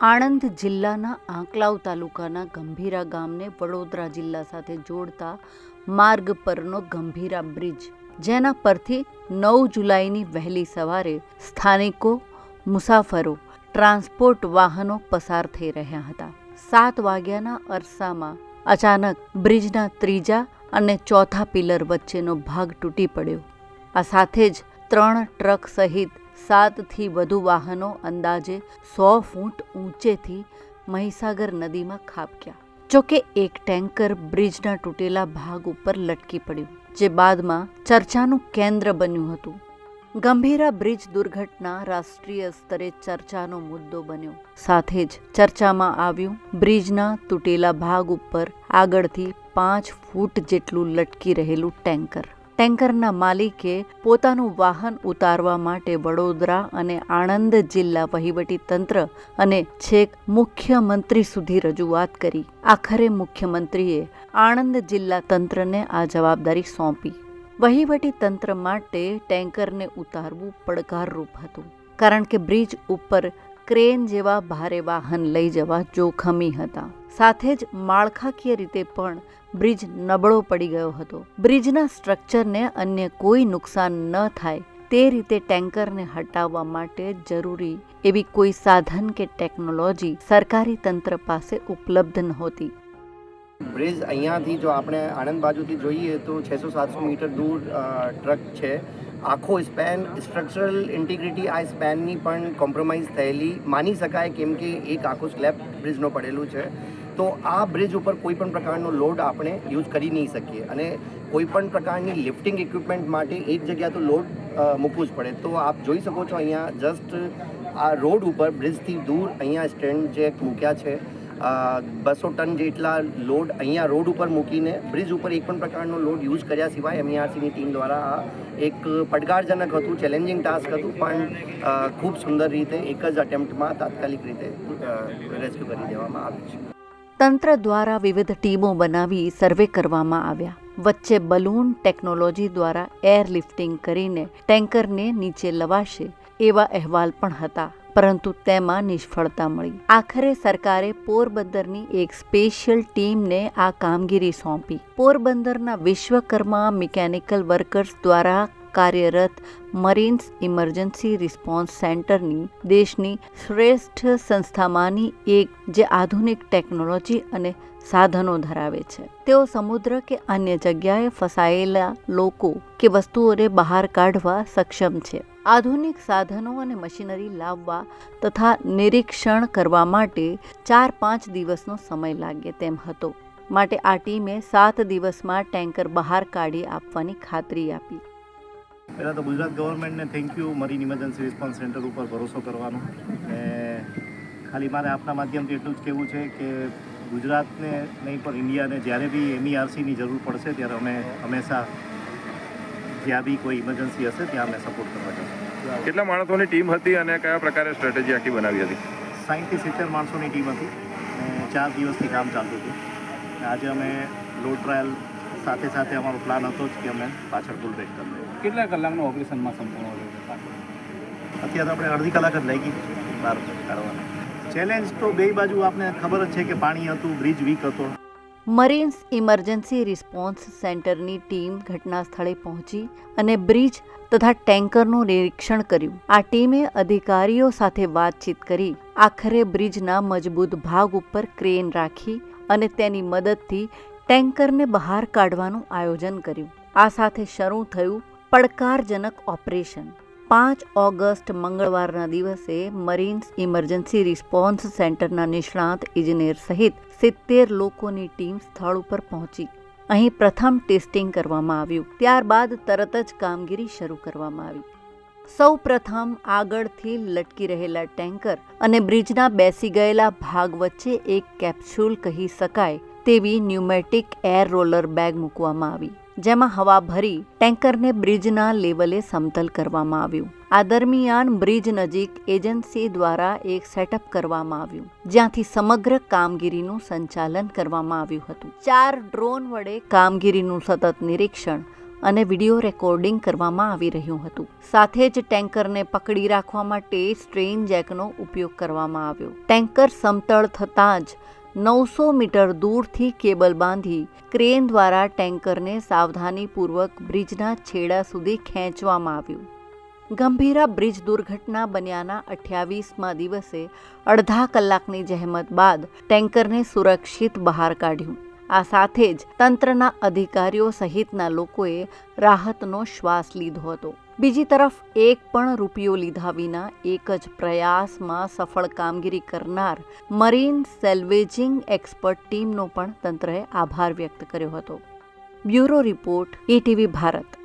આણંદ જિલ્લાના આંકલાવ તાલુકાના ગંભીરા ગામને વડોદરા જિલ્લા સાથે જોડતા માર્ગ પરનો ગંભીરા બ્રિજ, જેના પરથી 9 જુલાઈની વહેલી સવારે સ્થાનિકો, મુસાફરો, ટ્રાન્સપોર્ટ વાહનો પસાર થઈ રહ્યા હતા. 7 વાગ્યાના અરસામાં અચાનક બ્રિજના ત્રીજા અને ચોથા પિલર વચ્ચેનો ભાગ તૂટી પડ્યો. આ સાથે જ 3 ટ્રક સહિત 7થી વધુ વાહનો અંદાજે 100 ફૂટ ઊંચેથી મહીસાગર નદીમાં ખાબક્યા. જોકે એક ટેન્કર બ્રિજના તૂટેલા ભાગ ઉપર લટકી પડ્યું, જે બાદમાં ચર્ચાનું કેન્દ્ર બન્યું હતું. ગંભીરા બ્રિજ દુર્ઘટના રાષ્ટ્રીય સ્તરે ચર્ચાનો મુદ્દો બન્યો. સાથે જ ચર્ચામાં આવ્યું બ્રિજના તૂટેલા ભાગ ઉપર આગળથી 5 ફૂટ જેટલું લટકી રહેલું ટેન્કર. ટેન્કરના માલિકે પોતાનું વાહન ઉતારવા માટે વડોદરા અને આણંદ જિલ્લા વહીવટી તંત્ર અને છેક મુખ્યમંત્રી સુધી રજૂઆત કરી. આખરે મુખ્યમંત્રીએ આણંદ જિલ્લા તંત્રને આ જવાબદારી સોંપી. વહીવટી તંત્ર માટે ટેન્કરને ઉતારવું પડકારરૂપ હતું, કારણ કે બ્રિજ ઉપર ક્રેન જેવા ભારે વાહન લઈ જવા જોખમી હતા. સાથે જ માળખાકીય રીતે પણ બ્રિજ નબળો પડી ગયો હતો. બ્રિજના સ્ટ્રક્ચરને અન્ય કોઈ નુકસાન ન થાય તે રીતે ટેન્કરને હટાવવા માટે જરૂરી એવી કોઈ સાધન કે ટેકનોલોજી સરકારી તંત્ર પાસે ઉપલબ્ધ નહોતી. બ્રિજ અહીંયાથી જો આપણે આણંદ બાજુથી જોઈએ તો 600-700 મીટર દૂર ટ્રક છે. આખો સ્પેન, સ્ટ્રક્ચરલ ઇન્ટિગ્રિટી આ સ્પેનની પણ કોમ્પ્રોમાઇઝ થયેલી માની શકાય, કેમ કે એક આખો સ્લેબ બ્રિજનો પડેલું છે. તો આ બ્રિજ ઉપર કોઈ પણ પ્રકારનો લોડ આપણે યુઝ કરી નહીં શકીએ, અને કોઈ પણ પ્રકારની લિફ્ટિંગ ઇક્વિપમેન્ટ માટે એક જગ્યા તો લોડ મૂકવું જ પડે. તો આપ જોઈ શકો છો અહીંયા જસ્ટ આ રોડ ઉપર બ્રિજથી દૂર અહીંયા સ્ટેન્ડ જે મૂક્યા છે, 200 ટન જેટલા લોડ અહીંયા રોડ ઉપર મૂકીને બ્રિજ ઉપર એક પણ પ્રકારનો લોડ યુઝ કર્યા સિવાય MERCની ટીમ દ્વારા આ એક પડકારજનક હતું, ચેલેન્જિંગ ટાસ્ક હતું, પણ ખૂબ સુંદર રીતે એક જ અટેમ્પ્ટમાં તાત્કાલિક રીતે રેસ્ક્યુ કરી દેવામાં આવ્યું છે. તંત્ર દ્વારા વિવિધ ટીમો બનાવી સર્વે કરવામાં આવ્યા. વચ્ચે બલૂન ટેકનોલોજી દ્વારા એરલિફ્ટિંગ કરીને ટેન્કરને નીચે લવાશે એવા અહેવાલ પણ હતા, પરંતુ તેમાં નિષ્ફળતા મળી. આખરે સરકારે પોરબંદરની એક સ્પેશિયલ ટીમને આ કામગીરી સોંપી. પોરબંદરના વિશ્વકર્મા મિકેનિકલ વર્કર્સ દ્વારા કાર્યરત મરીન્સ ઇમરજન્સી રિસ્પોન્સ સેન્ટરની દેશની શ્રેષ્ઠ સંસ્થામાંની એક, જે આધુનિક ટેકનોલોજી અને સાધનો ધરાવે છે. તેઓ સમુદ્ર કે અન્ય જગ્યાએ ફસાયેલા લોકો કે વસ્તુઓને બહાર કાઢવા સક્ષમ છે. આધુનિક સાધનો અને મશીનરી લાવવા તથા નિરીક્ષણ કરવા માટે 4-5 દિવસનો સમય લાગે તેમ હતો. માટે આ ટીમે 7 દિવસમાં ટેન્કર બહાર કાઢી આપવાની ખાતરી આપી. પહેલાં તો ગુજરાત ગવર્મેન્ટને thank you, marine emergency response centre ઉપર ભરોસો કરવાનો. ને ખાલી મારે આપના માધ્યમથી એટલું જ કહેવું છે કે ગુજરાતને નહીં પણ ઇન્ડિયાને જ્યારે બી MERCની જરૂર પડશે ત્યારે અમે હંમેશા જ્યાં બી કોઈ ઇમરજન્સી હશે ત્યાં અમે સપોર્ટ કરવા જઈશું. કેટલા માણસોની ટીમ હતી અને કયા પ્રકારે સ્ટ્રેટેજી આખી બનાવી હતી? 60 થી 70 માણસોની ટીમ હતી અને 4 દિવસથી કામ ચાલતું હતું. આજે અમે લોડ ટ્રાયલ સાથે સાથે અમારો પ્લાન હતો જ કે અમે પાછળ ફૂલ બ્રેક કરી દઈએ. કેટલા કલાકનો ઓપરેશનમાં સંપૂર્ણ હોય? અત્યારે આપણે અડધી કલાક જ લાગી બહાર કાઢવાના. ચેલેન્જ તો બે બાજુ આપને ખબર જ છે કે પાણી હતું, બ્રિજ વીક હતો. મરીન્સ ઇમરજન્સી રિસ્પોન્સ સેન્ટરની ટીમ ઘટના સ્થળે પહોંચી અને બ્રિજ તથા ટેન્કરનું નિરીક્ષણ કર્યું. આ ટીમે અધિકારીઓ સાથે વાતચીત કરી આખરે બ્રિજના મજબૂત ભાગ ઉપર ક્રેન રાખી અને તેની મદદથી ટેન્કરને બહાર કાઢવાનું આયોજન કર્યું. આ સાથે શરૂ થયું પડકારજનક ઓપરેશન. 5 ઓગસ્ટ મંગળવારના દિવસે મરીન્સ ઇમરજન્સી રિસ્પોન્સ સેન્ટરના નિષ્ણાત ઇજનેર સહિત 70 લોકોની ટીમ સ્થળ ઉપર પહોંચી. અહીં પ્રથમ ટેસ્ટિંગ કરવામાં આવ્યું. ત્યારબાદ તરત જ કામગીરી શરૂ કરવામાં આવી. સૌ પ્રથમ આગળથી લટકી રહેલા ટેન્કર અને બ્રિજના બેસી ગયેલા ભાગ વચ્ચે એક કેપ્સ્યુલ કહી શકાય તેવી ન્યુમેટિક એર રોલર બેગ મૂકવામાં આવી, જેમાં હવા ભરી ટેન્કરને બ્રિજના લેવલે સમતલ કરવામાં આવ્યું. આ દરમિયાન બ્રિજ નજીક એજન્સી દ્વારા એક સેટઅપ કરવામાં આવ્યું, જ્યાંથી સમગ્ર કામગીરીનું સંચાલન કરવામાં આવ્યું હતું. 4 ડ્રોન વડે કામગીરીનું સતત નિરીક્ષણ અને વિડીયો રેકોર્ડિંગ કરવામાં આવી રહ્યું હતું. સાથે જ ટેન્કરને પકડી રાખવા માટે સ્ટ્રેન જેકનો ઉપયોગ કરવામાં આવ્યો. ટેન્કર સમતળ થતાં જ 900 મીટર દૂરથી કેબલ બાંધી ક્રેન દ્વારા ટેન્કરને સાવધાનીપૂર્વક બ્રિજના છેડા સુધી ખેંચવામાં આવ્યું. ગંભીરા બ્રિજ દુર્ઘટના બન્યાના 28મા દિવસે અડધા કલાકની જહેમત બાદ ટેન્કરને સુરક્ષિત બહાર કાઢ્યું. આ સાથે જ તંત્રના અધિકારીઓ સહિતના લોકોએ રાહતનો શ્વાસ લીધો હતો. બીજી તરફ એક પણ રૂપિયો લીધા વિના એક જ પ્રયાસમાં સફળ કામગીરી કરનાર મરીન સેલ્વેજિંગ એક્સપર્ટ ટીમનો પણ તંત્રએ આભાર વ્યક્ત કર્યો હતો. Bureau report ETV Bharat.